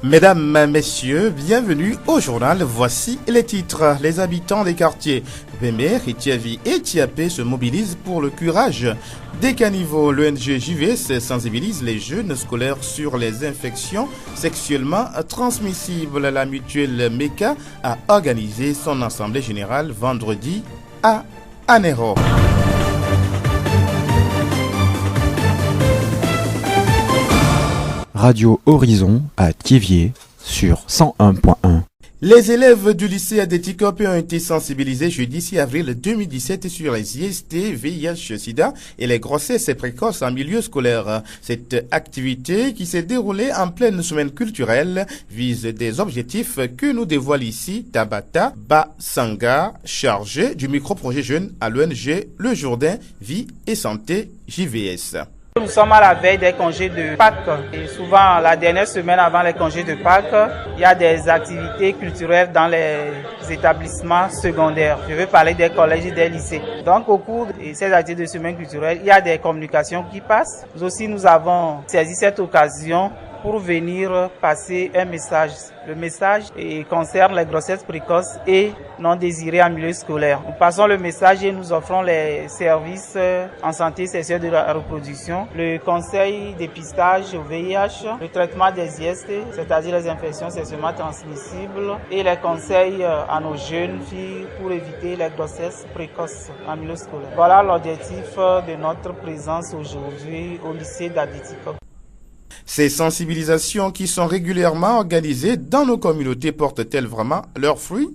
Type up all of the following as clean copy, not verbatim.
Mesdames, Messieurs, bienvenue au journal. Voici les titres. Les habitants des quartiers Vémé, Ritiavi et Tiapé se mobilisent pour le curage des caniveaux. L'ONG JVS sensibilise les jeunes scolaires sur les infections sexuellement transmissibles. La mutuelle MECA a organisé son assemblée générale vendredi à Anéro. Radio Horizon à Thiéviers sur 101.1. Les élèves du lycée Adétikop ont été sensibilisés jeudi 6 avril 2017 sur les IST, VIH, SIDA et les grossesses précoces en milieu scolaire. Cette activité qui s'est déroulée en pleine semaine culturelle vise des objectifs que nous dévoile ici Tabata Basanga, chargé du micro-projet jeune à l'ONG Le Jourdain Vie et Santé JVS. Nous sommes à la veille des congés de Pâques et souvent la dernière semaine avant les congés de Pâques, il y a des activités culturelles dans les établissements secondaires. Je veux parler des collèges et des lycées. Donc au cours de ces activités de semaine culturelle, il y a des communications qui passent. Nous aussi, nous avons saisi cette occasion pour venir passer un message. Le message concerne les grossesses précoces et non désirées en milieu scolaire. Nous passons le message et nous offrons les services en santé sexuelle de la reproduction, le conseil dépistage au VIH, le traitement des IST, c'est-à-dire les infections sexuellement transmissibles, et les conseils à nos jeunes filles pour éviter les grossesses précoces en milieu scolaire. Voilà l'objectif de notre présence aujourd'hui au lycée d'Adétikop. Ces sensibilisations qui sont régulièrement organisées dans nos communautés portent-elles vraiment leurs fruits?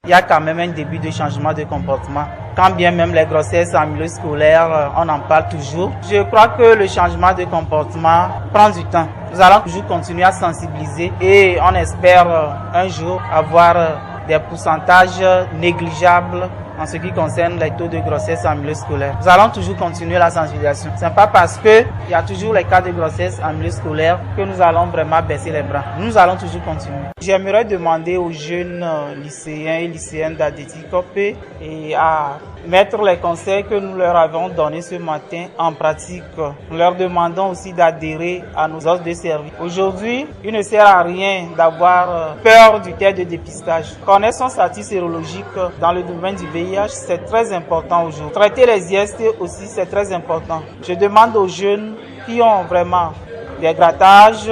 Il y a quand même un début de changement de comportement. Quand bien même les grossesses en milieu scolaire, on en parle toujours. Je crois que le changement de comportement prend du temps. Nous allons toujours continuer à sensibiliser et on espère un jour avoir des pourcentages négligeables en ce qui concerne les taux de grossesse en milieu scolaire. Nous allons toujours continuer la sensibilisation. Ce n'est pas parce qu'il y a toujours les cas de grossesse en milieu scolaire que nous allons vraiment baisser les bras. Nous allons toujours continuer. J'aimerais demander aux jeunes lycéens et lycéennes d'Adétikop et à mettre les conseils que nous leur avons donnés ce matin en pratique. Nous leur demandons aussi d'adhérer à nos offres de services. Aujourd'hui, il ne sert à rien d'avoir peur du test de dépistage. Connaître son statut sérologique dans le domaine du VIH, c'est très important aujourd'hui. Traiter les IST aussi, c'est très important. Je demande aux jeunes qui ont vraiment des grattages,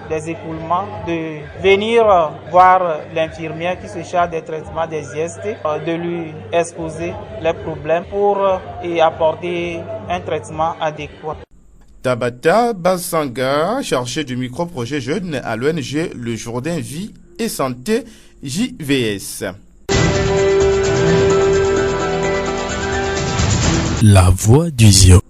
des écoulements, de venir voir l'infirmière qui se charge des traitements des IST, de lui exposer les problèmes pour y apporter un traitement adéquat. Tabata Basanga, chargé du micro-projet jeune à l'ONG Le Jourdain Vie et Santé JVS. La voix du Zio.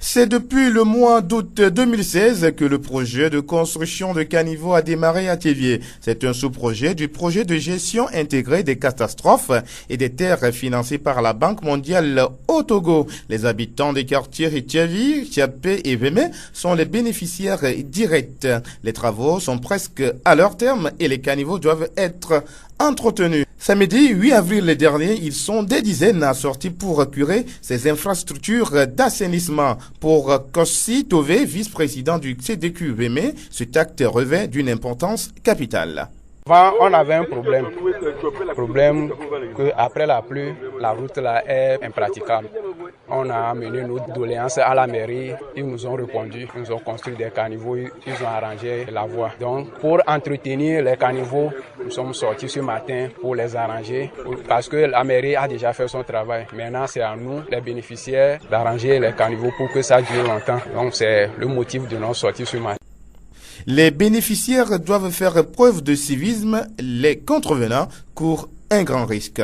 C'est depuis le mois d'août 2016 que le projet de construction de caniveaux a démarré à Thiéviers. C'est un sous-projet du projet de gestion intégrée des catastrophes et des terres financé par la Banque mondiale au Togo. Les habitants des quartiers Ritiavi, Tiapé et Vémé sont les bénéficiaires directs. Les travaux sont presque à leur terme et les caniveaux doivent être entretenus. Samedi 8 avril dernier, ils sont des dizaines assortis pour curer ces infrastructures d'assainissement. Pour Kossi Tové, vice-président du CDQ Vémé, cet acte revêt d'une importance capitale. Avant, on avait un problème que après la pluie, la route là est impraticable. On a amené nos doléances à la mairie, ils nous ont répondu, ils nous ont construit des caniveaux, ils ont arrangé la voie. Donc pour entretenir les caniveaux, nous sommes sortis ce matin pour les arranger parce que la mairie a déjà fait son travail. Maintenant c'est à nous, les bénéficiaires, d'arranger les caniveaux pour que ça dure longtemps. Donc c'est le motif de notre sortie ce matin. Les bénéficiaires doivent faire preuve de civisme, les contrevenants courent un grand risque.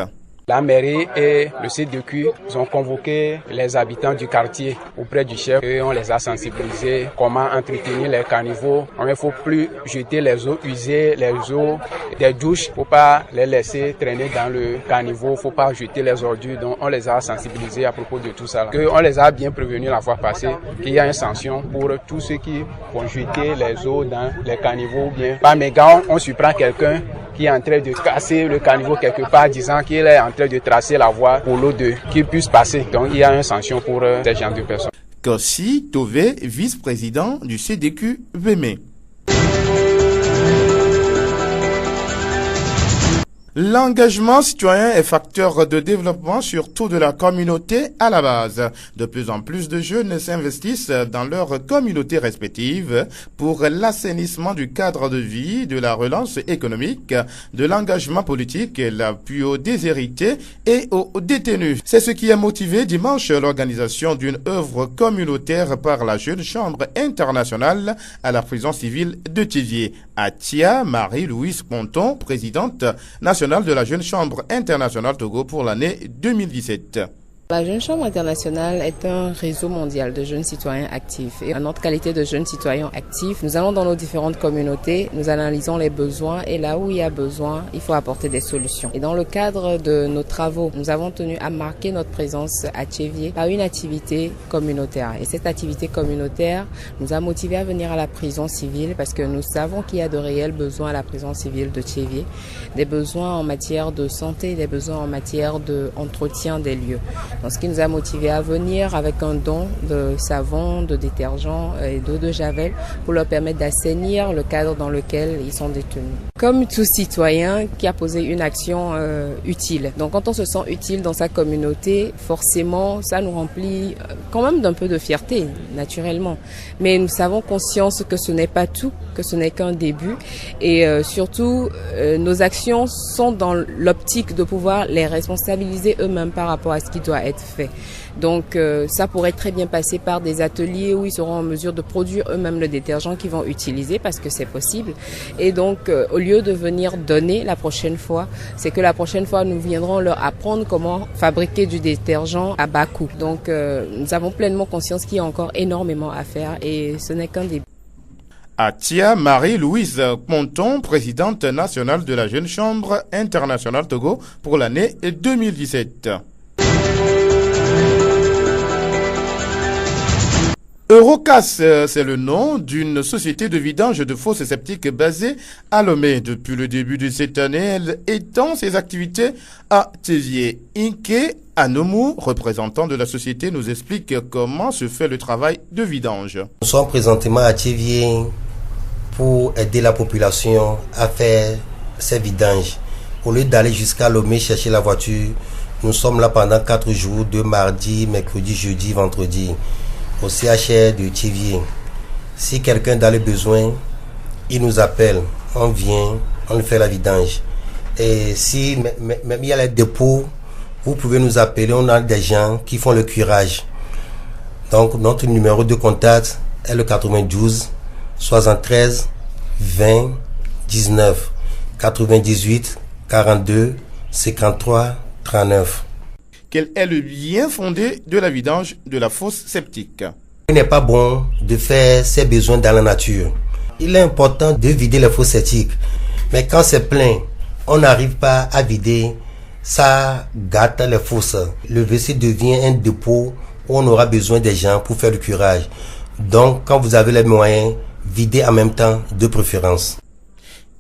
La mairie et le CDQ ont convoqué les habitants du quartier auprès du chef et on les a sensibilisés comment entretenir les caniveaux. Il ne faut plus jeter les eaux usées, les eaux des douches. Il ne faut pas les laisser traîner dans le caniveau. Il ne faut pas jeter les ordures. Donc on les a sensibilisés à propos de tout ça. On les a bien prévenus la fois passée qu'il y a une sanction pour tous ceux qui vont jeter les eaux dans les caniveaux. Bien, par mégarde, on surprend quelqu'un qui est en train de casser le caniveau quelque part, disant qu'il est en train de tracer la voie pour l'eau qu'il puisse passer. Donc il y a une sanction pour ces gens de personnes. Kossi Tové, vice-président du CDQ Vémé. L'engagement citoyen est facteur de développement surtout de la communauté à la base. De plus en plus de jeunes s'investissent dans leur communauté respective pour l'assainissement du cadre de vie, de la relance économique, de l'engagement politique, l'appui aux déshérités et aux détenus. C'est ce qui a motivé dimanche l'organisation d'une œuvre communautaire par la Jeune Chambre internationale à la prison civile de Thiviers. Atia Marie-Louise Ponton, présidente nationale de la Jeune Chambre internationale Togo pour l'année 2017. La Jeune Chambre internationale est un réseau mondial de jeunes citoyens actifs. Et en notre qualité de jeunes citoyens actifs, nous allons dans nos différentes communautés, nous analysons les besoins et là où il y a besoin, il faut apporter des solutions. Et dans le cadre de nos travaux, nous avons tenu à marquer notre présence à Thiviers par une activité communautaire. Et cette activité communautaire nous a motivés à venir à la prison civile parce que nous savons qu'il y a de réels besoins à la prison civile de Thiviers, des besoins en matière de santé, des besoins en matière d'entretien des lieux. Donc, ce qui nous a motivés à venir avec un don de savon, de détergent et d'eau de javel pour leur permettre d'assainir le cadre dans lequel ils sont détenus. Comme tout citoyen qui a posé une action utile. Donc quand on se sent utile dans sa communauté, forcément ça nous remplit quand même d'un peu de fierté, naturellement. Mais nous avons conscience que ce n'est pas tout, que ce n'est qu'un début. Et surtout, nos actions sont dans l'optique de pouvoir les responsabiliser eux-mêmes par rapport à ce qui doit être fait. Donc ça pourrait très bien passer par des ateliers où ils seront en mesure de produire eux-mêmes le détergent qu'ils vont utiliser parce que c'est possible. Et donc au lieu de venir donner la prochaine fois, c'est que la prochaine fois nous viendrons leur apprendre comment fabriquer du détergent à bas coût. Donc nous avons pleinement conscience qu'il y a encore énormément à faire et ce n'est qu'un début. Atia Marie-Louise Ponton, présidente nationale de la Jeune Chambre internationale Togo pour l'année 2017. Eurocas, c'est le nom d'une société de vidange de fosses sceptiques basée à Lomé. Depuis le début de cette année, elle étend ses activités à Thiviers. Inke Anomu, représentant de la société, nous explique comment se fait le travail de vidange. Nous sommes présentement à Thiviers pour aider la population à faire ces vidanges. Au lieu d'aller jusqu'à Lomé chercher la voiture, nous sommes là pendant 4 jours, de mardi, mercredi, jeudi, vendredi, au CHR de Thiviers. Si quelqu'un a le besoin, il nous appelle, on vient, on fait la vidange. Et si même il y a les dépôts, vous pouvez nous appeler, on a des gens qui font le curage. Donc notre numéro de contact est le 92 73 20 19 98 42 53 39. Quel est le bien fondé de la vidange de la fosse septique? Il n'est pas bon de faire ses besoins dans la nature. Il est important de vider les fosses septiques. Mais quand c'est plein, on n'arrive pas à vider, ça gâte les fosses. Le WC devient un dépôt où on aura besoin des gens pour faire le curage. Donc, quand vous avez les moyens, videz en même temps de préférence.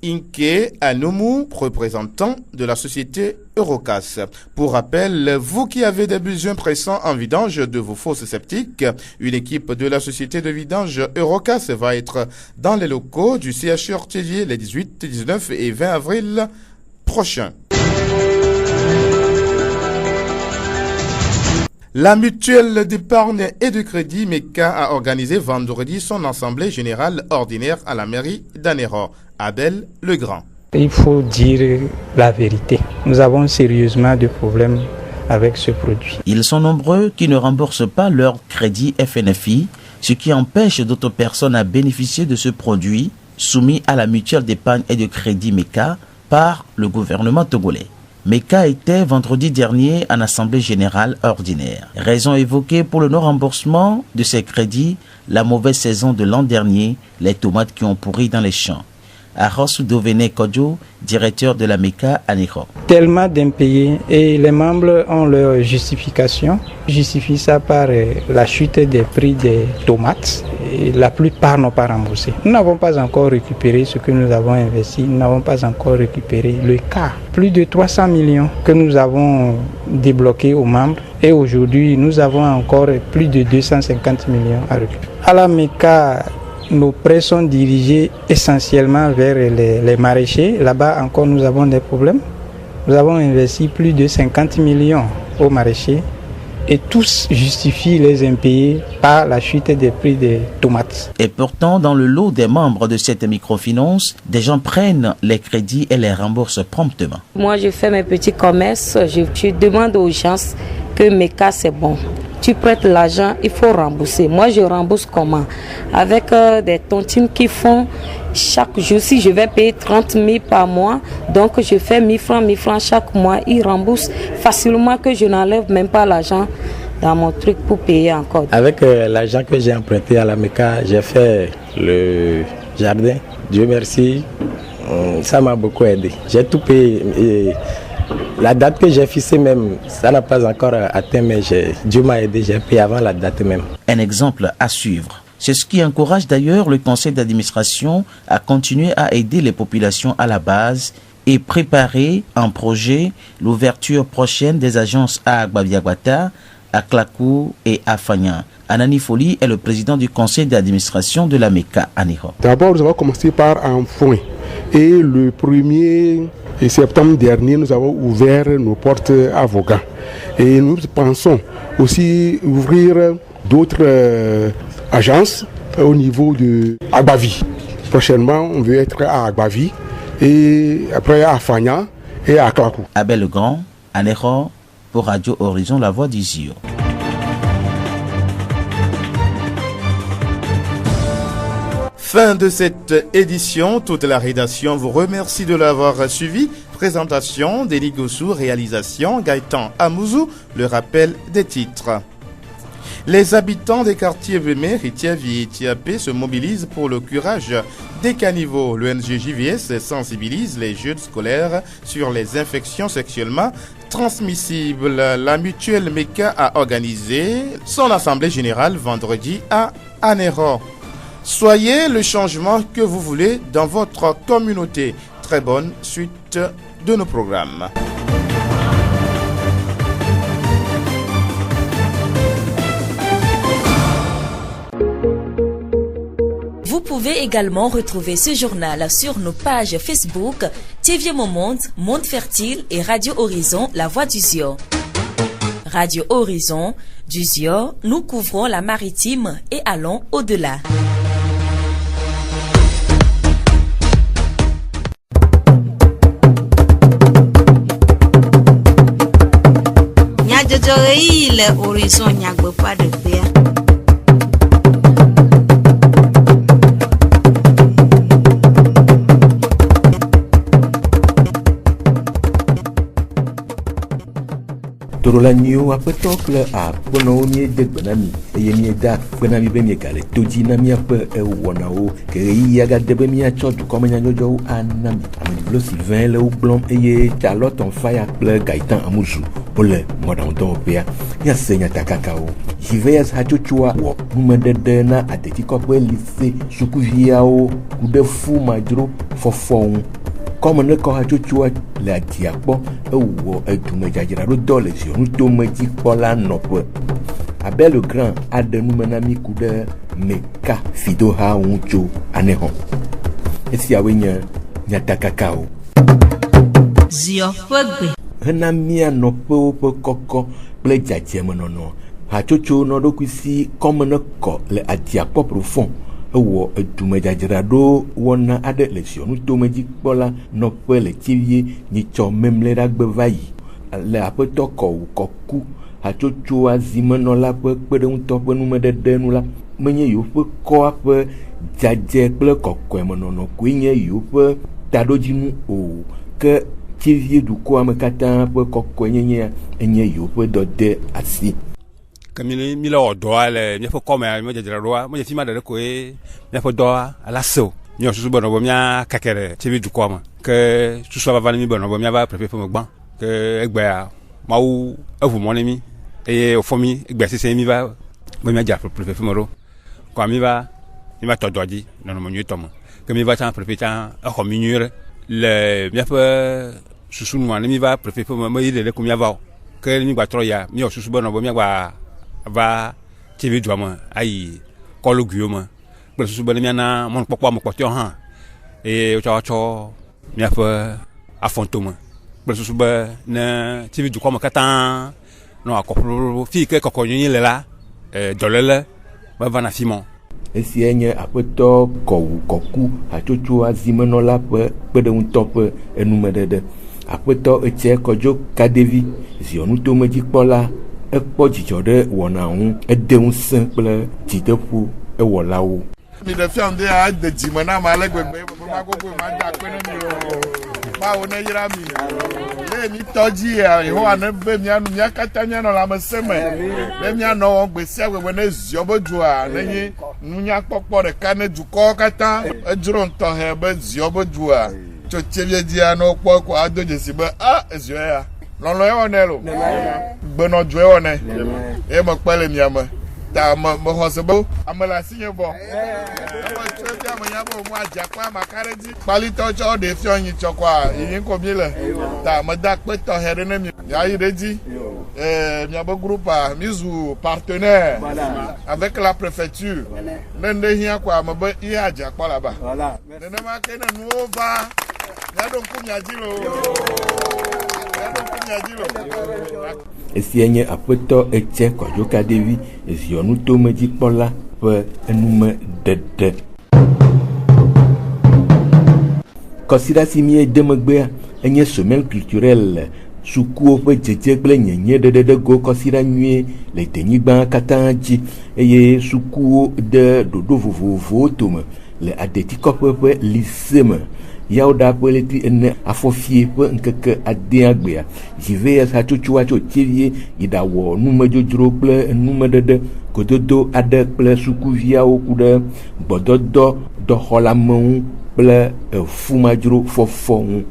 Inke Anomu, représentant de la société Eurocas. Pour rappel, vous qui avez des besoins pressants en vidange de vos fosses septiques, une équipe de la société de vidange Eurocas va être dans les locaux du CHR Thiviers les 18, 19 et 20 avril prochains. La mutuelle d'épargne et de crédit MECA a organisé vendredi son assemblée générale ordinaire à la mairie d'Anéro. Abel Legrand. Il faut dire la vérité. Nous avons sérieusement des problèmes avec ce produit. Ils sont nombreux qui ne remboursent pas leur crédit FNFI, ce qui empêche d'autres personnes à bénéficier de ce produit soumis à la mutuelle d'épargne et de crédit MECA par le gouvernement togolais. MECA était vendredi dernier en assemblée générale ordinaire. Raison évoquée pour le non-remboursement de ces crédits, la mauvaise saison de l'an dernier, les tomates qui ont pourri dans les champs. Aros Dovene Kodjo, directeur de la MECA à Néro. Tellement d'impayés et les membres ont leur justification. Ils justifient ça par la chute des prix des tomates. Et la plupart n'ont pas remboursé. Nous n'avons pas encore récupéré ce que nous avons investi. Nous n'avons pas encore récupéré le cas. Plus de 300 millions que nous avons débloqués aux membres. Et aujourd'hui, nous avons encore plus de 250 millions à récupérer. À la MECA, nos prêts sont dirigés essentiellement vers les maraîchers. Là-bas encore, nous avons des problèmes. Nous avons investi plus de 50 millions aux maraîchers et tous justifient les impayés par la chute des prix des tomates. Et pourtant, dans le lot des membres de cette microfinance, des gens prennent les crédits et les remboursent promptement. Moi, je fais mes petits commerces, je demande aux gens que mes cas c'est bon. Tu prêtes l'argent, il faut rembourser. Moi, je rembourse comment? Avec des tontines qui font chaque jour. Si je vais payer 30 000 par mois, donc je fais 1 000 francs chaque mois. Ils remboursent facilement que je n'enlève même pas l'argent dans mon truc pour payer encore. Avec l'argent que j'ai emprunté à la MECA, j'ai fait le jardin. Dieu merci, ça m'a beaucoup aidé. J'ai tout payé. Et la date que j'ai fixée même, ça n'a pas encore atteint, mais Dieu m'a aidé, j'ai payé avant la date même. Un exemple à suivre. C'est ce qui encourage d'ailleurs le conseil d'administration à continuer à aider les populations à la base et préparer en projet l'ouverture prochaine des agences à Agbabiagbata, à Klakou et à Fagnan. Anani Foli est le président du conseil d'administration de la MECA à Niho. D'abord, nous avons commencé par un fonds. Et le 1er septembre dernier, nous avons ouvert nos portes à Voga. Et nous pensons aussi ouvrir d'autres agences au niveau de Agbavi. Prochainement, on veut être à Agbavi et après à Fagnan et à Klakou. Abel Legrand, à Niho, pour Radio Horizon, la voix d'Izio. Fin de cette édition, toute la rédaction vous remercie de l'avoir suivi. Présentation d'Eli Gossou, réalisation Gaëtan Amouzou, le rappel des titres. Les habitants des quartiers Vémé, Ritiavi et Tiapé se mobilisent pour le curage des caniveaux. L'ONG JVS sensibilise les jeunes scolaires sur les infections sexuellement transmissibles. La mutuelle MECA a organisé son assemblée générale vendredi à Anéro. Soyez le changement que vous voulez dans votre communauté. Très bonne suite de nos programmes. Vous pouvez également retrouver ce journal sur nos pages Facebook, TV Monde, Monde Fertile et Radio Horizon, La Voix du Zio. Radio Horizon, du Zio, nous couvrons la maritime et allons au-delà. Le horizon nyagbe pas de paix. Torolanio apetokle a pono mi de benami e mi da benami be mi kale toji na mi ape e wonao ke yi aga de be mi a chodu comme nya jojo anami ameni blo Sylvain le blom e Charlotte on fire ple Gaëtan Amouzou pole modon don pea ya senya takakao JVS hachochua wo mumedede na ateti kokwe lycée sukuviao kude fu majro fofon comme ne ko hachochua la diapo ewo edumejajira ro dole si onu to meji pola nope Abel le Grand a de numenami kude MECA fido ha unjo aneho esi awenya nyatakakao Zio pegbe hena mia nope pe koko ple jajeme nono hachocho no do kwisi comme ne ko le adiapo profond ewo edumejajira do wona ade lesion to meji pola nope le tivie ni cho memle dagbe vayi le apeto ko koku hachocho azimeno la pe pedun to pe numedede nu la menye yo pe ko ape jaje kple kokko menono kuinye yo pe tadojinu o ke tivie du ko amekata pe kokko nyenye enye yo pe dode asi kamile mila odoa le mi fo koma mi jajira roa mo je fima de ko e mi fo doa ala so mi o susu bono bo mi akakere tivie du ko ma ke susu ba vani mi bono bo mi ba prepare fo mo gban ke egbe a mawu evu mo ni mi e o fo mi egbe sese mi ba bo mi aja prepare fo mo ro ko mi ba to doji no mo nyu to mo ke mi ba tan prepare tan e ho mi nyure le mi fa susu no ani mi ba prepare fo mo yi de ko mi va ke mi gba tro ya mi o susu bono bo mi gba va TV du mo ayi kolu guoma pe susu bono mi na mo popo mo potio han e o cho mi fa afontoma kple susu be ne tv dukɔ me katã nɔ akɔƒlo fi ke kɔkɔnyonyi le la dɔléle va na fi mɔ. Esia nye aƒetɔ kɔwu kɔku hatsotso azimenɔla ƒe kpeɖeŋutɔ ƒe enumeɖeɖe. Aƒetɔ etse kɔdzo kadevi ziɔnutomedzikpɔla ekpɔ dzidzɔ ɖe wɔna ŋu ede ŋusẽ kple dzideƒo ewɔlawo. Mi ɖe fia ŋdɛ ade dzime na ma le gbegbe ma gbogbo ma da akpe ne mi o mawo ne yra mi le mi tɔdzi yehowa ne be mia katã mianɔ lãmesẽ me ne mianɔ wɔm gbe sia gbe ne ziɔ be dzoa ne nye nunyakpɔkpɔ ɖeka ne dukɔwo katã edzro ŋutɔ be ziɔ be dzoa tso tievie dzia ne wokpɔ ko ado dzesi be ziɔ ya lɔlɔ ye wɔnɛ lo gbenɔ dzo ye wɔnɛ ye me kpe le mia me ta me xɔ se be ame le asi nye bɔ ame tso fia me nya be mo adzakpa maka ɖe dzi kpalitɔ tsɔ ɖe fia nyi tsɔ kɔa yi ko mi le ta me da kpe tɔxɛ ɖe ne mi ayi ɖe dzi mia be groupe mi zu partenaire avec la préfecture ne ne hia kɔa me be yi adzakpa la ba nenema ke ne nuwo va mia ɖo ŋku mia dzi lo. Esia nye aƒetɔ etse kɔdzoka ɖevi ziɔnutomedzikpɔla ƒe enumeɖeɖe. Kɔsiɖa si mie de megbea enye semaine culturelle sukuwo ƒe dzedze kple nyenye ɖeɖeɖego kɔsiɖa nyuie le denyigba katã dzi eye sukuwo de ɖoɖo vovovowo tome le adetikɔƒe ƒe lycée me. Yawo ɖa ƒe leti ene afɔfie ƒe ŋkeke adea gbea JVS hatsotsoa tso tievie yi ɖawɔ numedzodzro kple numeɖeɖe gododo aɖe kple sukuviawo ku ɖe gbɔdɔdɔ dɔxɔlame ŋu kple efumadzro fɔfɔ ŋu.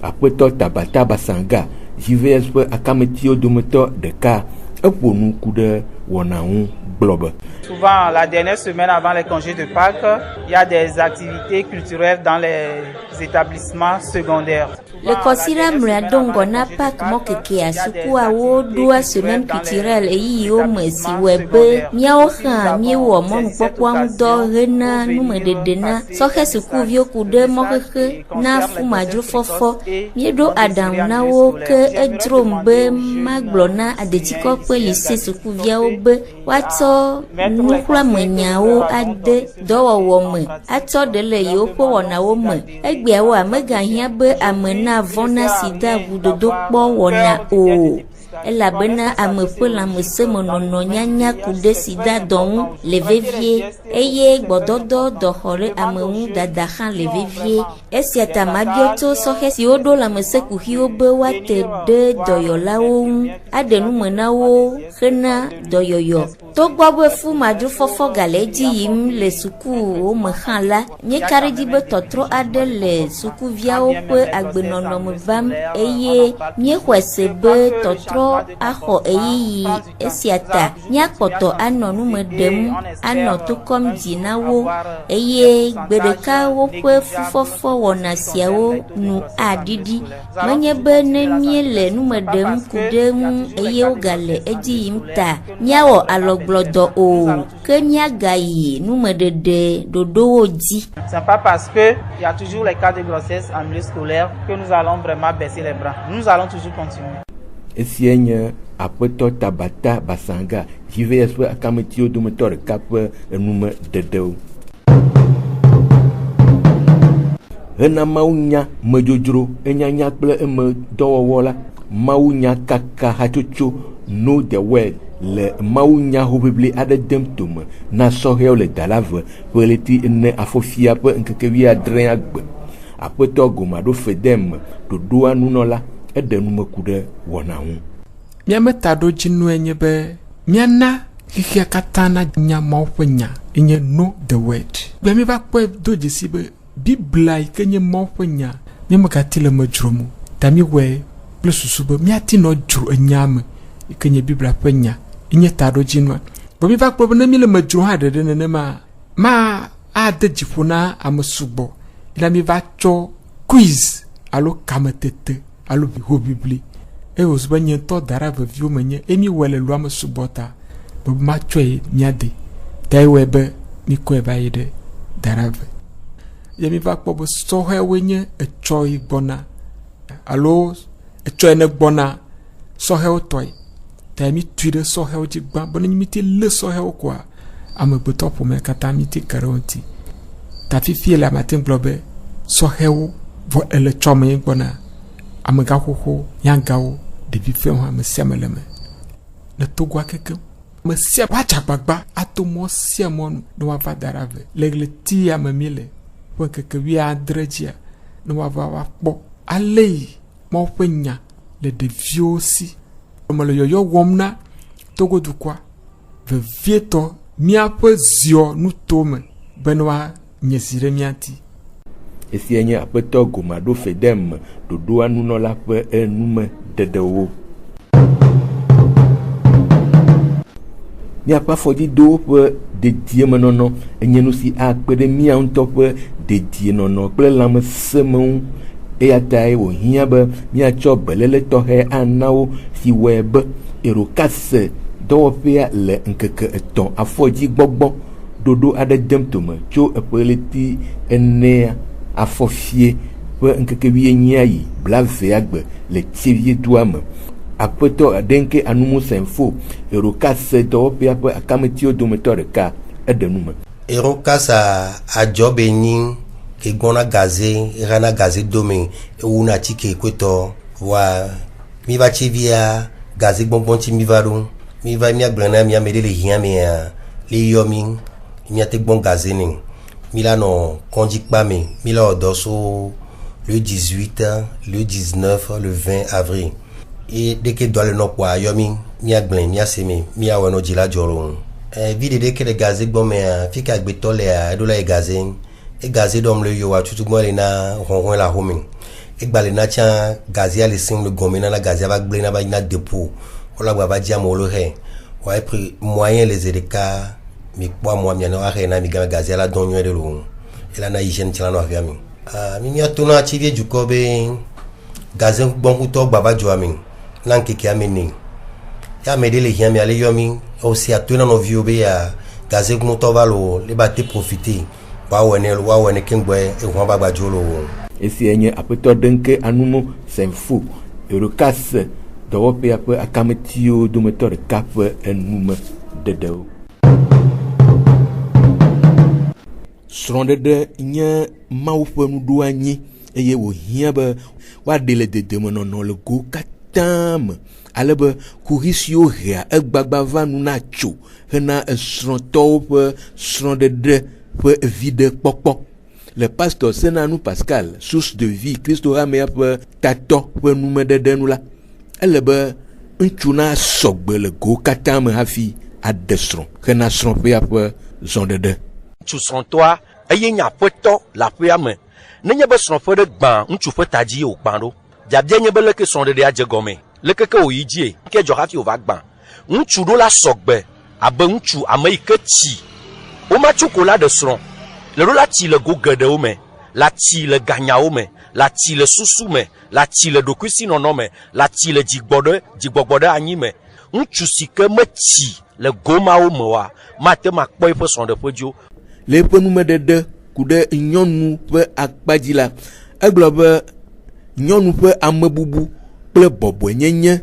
Aƒetɔ Tabata Basanga JVS ƒe akametiwo dometɔ ɖeka eƒo nu ku ɖe wɔna ŋu gblɔ be. Souvent, la dernière semaine avant les congés de Pâques, il y a des activités culturelles dans les établissements secondaires. Le kɔsiɖa mlɔa do ŋgɔ na Pâques mɔkekea sukuawo ɖoa semaine culturelle eyiwo me si wɔe be míawo hã míewɔ mɔnukpɔkpɔa ŋu dɔ hena numeɖeɖe na sɔhe sukuviwo ku ɖe mɔxexe na fumadzrofɔfɔ. Míeɖo aɖaŋu na wo ke edzrom be magblɔ na adetikɔƒe lycée sukuviawo be woatsɔ nuxlɔmenyawo ade dɔwɔwɔ me atsɔ ɖe le yewo ƒe wɔnawo me. Egbeawo amegahiã be ame na vɔna sida ʋudodo kpɔ wɔna o. Elabena ame ƒe lãmesẽmenɔnɔ nyanya ku ɖe sida dɔ ŋu le vevie eye gbɔdɔdɔ dɔxɔ ɖe ame ŋu dada hã le vevie. Esia ta mabiɔ tso sɔhe siwo ɖo lãmesẽkuxiwo be woate ɖe dɔyɔlawo ŋu aɖe nume na wo hena dɔyɔyɔ. Togbɔ be fumadzrofɔfɔ gale edzi yim le sukuwo me hã la, míeka ɖe dzi be tɔtrɔ aɖe le sukuviawo ƒe agbenɔnɔ me vam eye míexɔe se be tɔtrɔ axɔ eyiyi. Esia ta míakpɔtɔ anɔ nume ɖem anɔ to kɔm dzi na wo eye gbe ɖeka woƒe fufɔfɔ wɔna siawo nu aɖiɖi. Menye be ne míele nume ɖem ku ɖe ŋu eye wogale edzi yim ta míawɔ alɔgblɔdɔ o ke míagayi numeɖeɖe ɖoɖowo dzi. C'est pas parce que il y a toujours les cas de grossesse en milieu scolaire que nous allons vraiment baisser les bras. Nous allons toujours continuer. Esia nye aƒetɔ Tabata Basanga JVS ƒe akametiwo dometɔ ɖeka ƒe enumeɖeɖewo. Hena mawunya medzodzro enyanya kple eme dɔwɔwɔ la, mawunya kaka hatsotso Know the Word le mawunya hoʋiʋli aɖe dem tome na sɔhɛwo le Dalave ƒe leti ene afɔfia ƒe ŋkeke 17 agbe. Aƒetɔ Gomado Fedem ɖoɖoa nunɔla eɖe numeku ɖe wɔna ŋu. Míame taɖodzinue nye be míana xexia katã na nya Mawu ƒe nya enye Know the Word. Be mi va kpɔe do dzesi be Biblia yi ke nye Mawu ƒe nya míamegati le me dzrom o. Ta míwɔe kple susu be míati nɔ dzro enya me yi ke nye Biblia ƒe nya enye taɖodzinua. Be mi va kpɔ be ne mi le me dzro hã ɖeɖe nenema ma ade dziƒo na ame sugbɔ. Na mi va tsɔ quiz alo kametete alo hoʋiʋli eye wòzu be nye ŋutɔ da ɖe veviwo me nye emi wɔe le luame sugbɔ ta be matsɔe míade ta ewɔe be mikɔe va yi ɖe Darave. Ye mi va kpɔ be sɔhɛwoe nye etsɔ yi gbɔna alo etsɔ ene gbɔna sɔhɛwo tɔe ta mi tui ɖe sɔhɛwo dzi gbã bena mi te lé sɔhɛwo koa amegbetɔ ƒome katã mi te ke ɖe wo ŋuti ta fifi le amate gblɔ be sɔhɛwo vɔ ele tsɔme gbɔna amegaxoxo nyagawo ɖevi fɛwo hã ame sia ame le me le togoa kekem ame sia woatsa gbagba ato mɔ sia mɔ nu ne woava da ɖe ave le ɣleti ya me mi le ƒe ŋkeke 17 dzia ne woava woakpɔ ale yi Mawu ƒe nya le ɖeviwo si ame le yɔyɔ wɔm na Togo dukɔa vevietɔ míaƒe ziɔ nutome bena woanye zi ɖe mía ŋuti. Esia nye aƒetɔ Gomado Fedem ɖoɖoa nunɔla ƒe enume dedewo. Míaƒe afɔdzidowo ƒe dediemenɔnɔ enye nu si akpe ɖe mía ŋutɔ ƒe dedienɔnɔ kple lãmesẽmeŋu eya tae wòhiã be míatsɔ beléle tɔxɛ ana wo si wɔe be Erokase dɔwɔƒea le ŋkeke 3 afɔdzigbɔgbɔ ɖoɖo aɖe dem tome tso eƒeleti 4 afɔfie ƒe ŋkeke 19 yi 20 le Tieviedoa me. Aƒetɔ Adenke Anumusenfo Erokase dɔwɔƒea ƒe akametiwo dometɔ ɖeka eɖe nu me. Erokasa adzɔbe nyi ke gbɔna gaze rana gaze dome ewuna atike kwetɔ wa mi va tsivia gaze gbɔngbɔn tsi mi va ɖo mi va mia gblẽ na mia me ɖe le hiã mea le yɔ mi miate gbɔn gaze ne mi la nɔ kɔndzikpa me mi la wɔ dɔ so le 18 le 19 le 20 avril et dès que doit le nɔ kpɔa yɔ mi mia gblẽ mia se me mia wɔ nɔ dzi la dzɔ lo vi ɖeɖe ke le gaze gbɔ mea fi ka agbetɔ lea eɖo la ye gaze e gaze dom le yo wa tutu mo le na ronron la home e gba le na tia gaze le sim le gome na gaze va gble na ba na dépôt o la ba dia mo le he wa e pri moyen les edeka mi kwa mo mi na wa he na mi gaze la don yo de lo e la na hygiène tila no avia mi mi atuna chivie jukobe gaze bonku to baba jo ami lan keke ameni ya me de le hia mi ale yo mi aussi atuna no vie obe ya gaze kuno to valo le ba te profiter wawene kengwe ehwa ba jolo. Esi enye aƒetɔ Denke Anumusenfo Erokase dɔwɔƒea ƒe akametiwo dometɔ ɖeka ƒe enume dedewo. Srɔ̃ɖeɖe nye Mawu ƒe nuɖoanyi eye wòhiã be woaɖe le dedemenɔnɔ le go katã me ale be kuɣi siwo hea egbagba va nu na tso hena esrɔ̃tɔwo ƒe srɔ̃ɖeɖe ƒe vide kpɔkpɔ le pasteur Senanu Pascal source de vie Kristo hamea ƒe tatɔ ƒe numeɖeɖe nu la ele be ŋutsu na sɔgbe le go katã me hafi aɖe srɔ̃ hena srɔ̃ƒea ƒe zɔɖeɖe. Ŋutsu srɔ̃tɔa eye nye aƒetɔ le aƒea me nenye be srɔ̃ƒe ɖe gbã ŋutsu ƒe tadzi wò gbã ɖo biabia nye be leke srɔ̃ɖeɖea dze gɔme leke ke wòyi dzie ke dzɔ hafi wòva gbã ŋutsu ɖo la sɔgbe abe ŋutsu ame yi ke tsi woma tso ko la de srɔ̃ le ɖo la tsi le go geɖewo me la tsi le ganyawo me la tsi le susu me la tsi le ɖokuisinɔnɔ me la tsi le dzigbɔgbɔ ɖe anyi me ŋutsu si ke metsi le gomawo me wa mate ma kpɔ eƒe srɔ̃ɖeƒe dzo. Le eƒe numeɖeɖe ku ɖe nyɔnu ƒe akpadzi la egblɔ be nyɔnu ƒe amebubu kple bɔbɔenyenye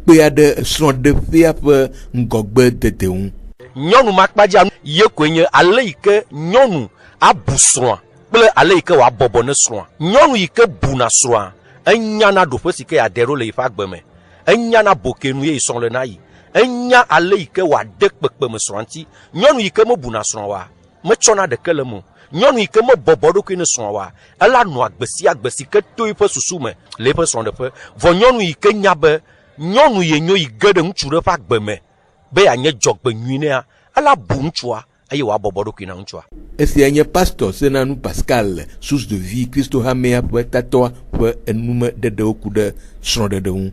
kpea ɖe srɔ̃ɖeƒea ƒe ŋgɔgbe dede ŋu. Nyɔnu makpadza ye koe nye ale yi ke nyɔnu abu srɔ̃a kple ale yi ke wòabɔbɔ ne srɔ̃a. Nyɔnu yi ke buna srɔ̃a enyana ɖoƒe si ke yeaɖe ɖo le yiƒe agbe me enyana bokenu ye srɔ̃ le na yi enya ale yi ke wòade kpekpe me srɔ̃a ŋuti. Nyɔnu yi ke mebuna srɔ̃a wa metsɔna ɖeke le mo nyɔnu yi ke mebɔbɔ ɖokui ne srɔ̃a wa ela nɔ agbe si ke to yiƒe susu me le yiƒe srɔ̃ɖeƒe vɔ nyɔnu yi ke nya be nyɔnu ye nyo yi ge ɖe ŋutsu ɖe ƒe agbe me be yeanye dzɔgbe nyui nea ela bu ŋutsua eye wòabɔbɔ ɖokui na ŋutsua. Esia nye pasteur Senanu Pascal source de vie Kristo hamea ƒe tatɔa ƒe enumeɖeɖewo ku ɖe srɔ̃ɖeɖe ŋu.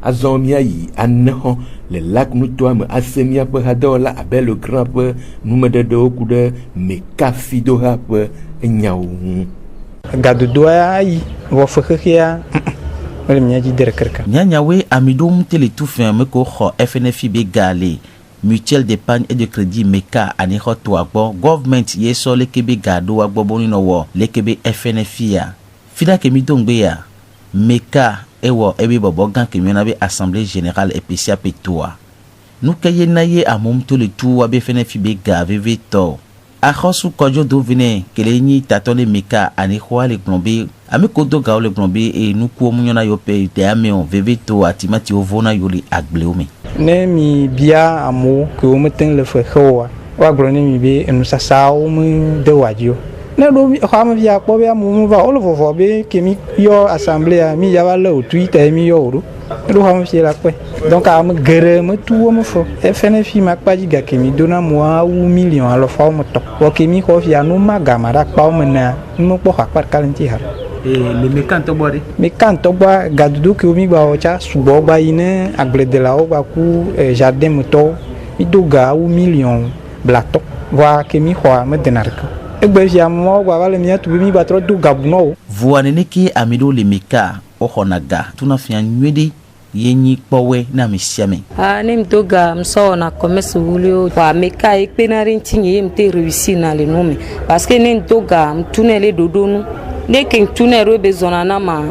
Azɔ míayi anexɔ le lac nutoa me ase míaƒe hadɔwɔla abe le grand ƒe numeɖeɖewo ku ɖe Meka Fidoha ƒe nyawo ŋu. Gadodoa yi wɔ fexexea wole mia dzi de ɖekereka. Nyanyawe amidom teletufen me ko xɔ FNFI be gale mutuelle d'épargne et de crédit Meka anexɔ toa gbɔ government ye sɔ leke be gado agbɔ boni nɔwɔ leke be FNFI ya fida kemi dongbeya meka ewo ebe bobo gan kemi na be assemblée générale spéciale petoa nous kaye na ye amom to le tout abe fene fi be ga veve to a khosu kojo do vene kele ni tatole meka ani khwa le glombe ami kodo ga le glombe e nous ko munyona yo pe de amion veve to atimati ovona yoli agbleume ne mi bia amo que o meten le fe khoa wa glone mi be enu sasao mu de wadio ne do mi khama via ko be amu va olo fofo be kemi yo assemblée mi ya va le twitter mi yo ru do khama fi la kwe donc am gere me tout mo fo e fene fi ma pa jiga kemi dona moi ou million alo fa mo to o kemi ko fi anu magama ra pa mo na mo po ha par kalenti ha le mekanto bori mekanto ba gadudu ke mi ba o cha subo ba ine agle de la o ba ku jardin moto mi do ga ou million blato va kemi khwa me denarka egbe fi amo gwa wale mi atu mi ba tro do gabuno voanene ki amido le meka o honaga tuna fi anwede yenyi powe na misiame ne mdoga mso na commerce wulio wa meka ipenari ntinye mte réussir na le nome parce que ne mdoga mtunele dodonu ne ken tunero bezona na ma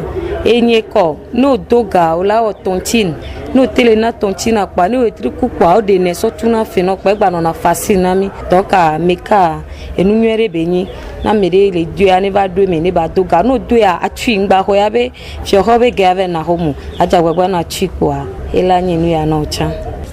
enye ko no doga ola o tontine no tele na tontina pa no etriku kwa o de ne so tuna fe no pe gba no na fascina mi donc a meka enu nwere benyi na mere le dio ya ne ba do me ne ba doga no do ya atwi ngba ho ya be fi ho be gave na homu aja gbagba na twi kwa ela nyinu ya na ocha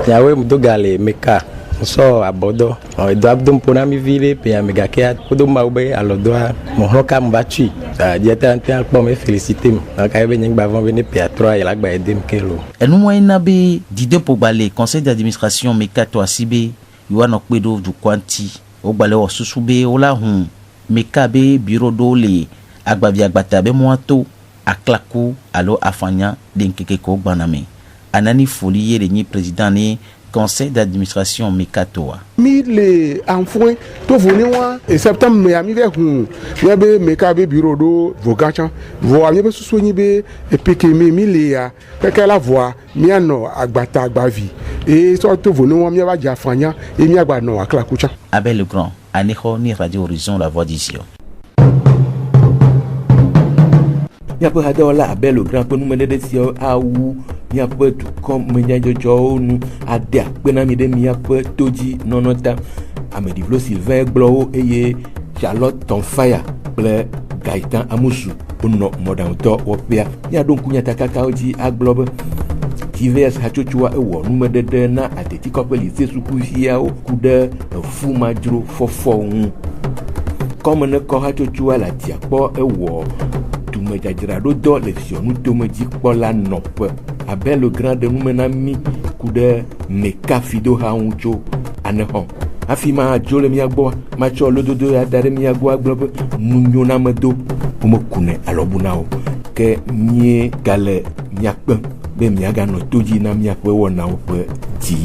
yawe mdoga le meka so abodo o do abdum pona mi vile pe amega ke odo maube alodoa mo hoka mbachi dieta ante po me féliciter ka be nyingba von be ne pe 3 ya lagba edem kelo enu moyena be dide pogbale conseil d'administration meka to asibe yuana kpedo du kwanti ogbale o susube ola hun meka be bureau do le agbavia gbata be moato aklaku alo afanya denkeke ko gbaname anani foliye le ni président ni conseil d'administration Mekatoa. Mi les enfants to voni wa et septembre me ami ve hu ya be meka be bureau do vogacha vo ami be susoni be e peke mi le ya peke la voix mi ano agbata agbavi et so to voni wa mi ba jafanya et mi agba no akla kucha Abel le Grand Aneho ni Radio Horizon la voix d'Isio. Miapo hadola Abel le Grand ponu mede desio awu miapo tu kom menyajojo nu adia pena mi de miapo toji nonota Amedivlo Sylvain Glo eye Charlotte Tonfaya ble Gaëtan Amusu uno modanto wopia ya donc kunyata kakaoji aglobe TVS hachochua ewo numedede na ateti kopelise sukuhia o kude fuma jro fofo comme ne ko hachochua la diapo ewo tumejajirado do le fionu tomeji kpola nope Abel le Grand de numenami kude meka fido ha uncho aneho afima jole miagbo macho lododo ya dare miagbo aglobe nunyona medo umokune alobunao ke mie gale miakpe be miaga no toji na miakpe wona ope ti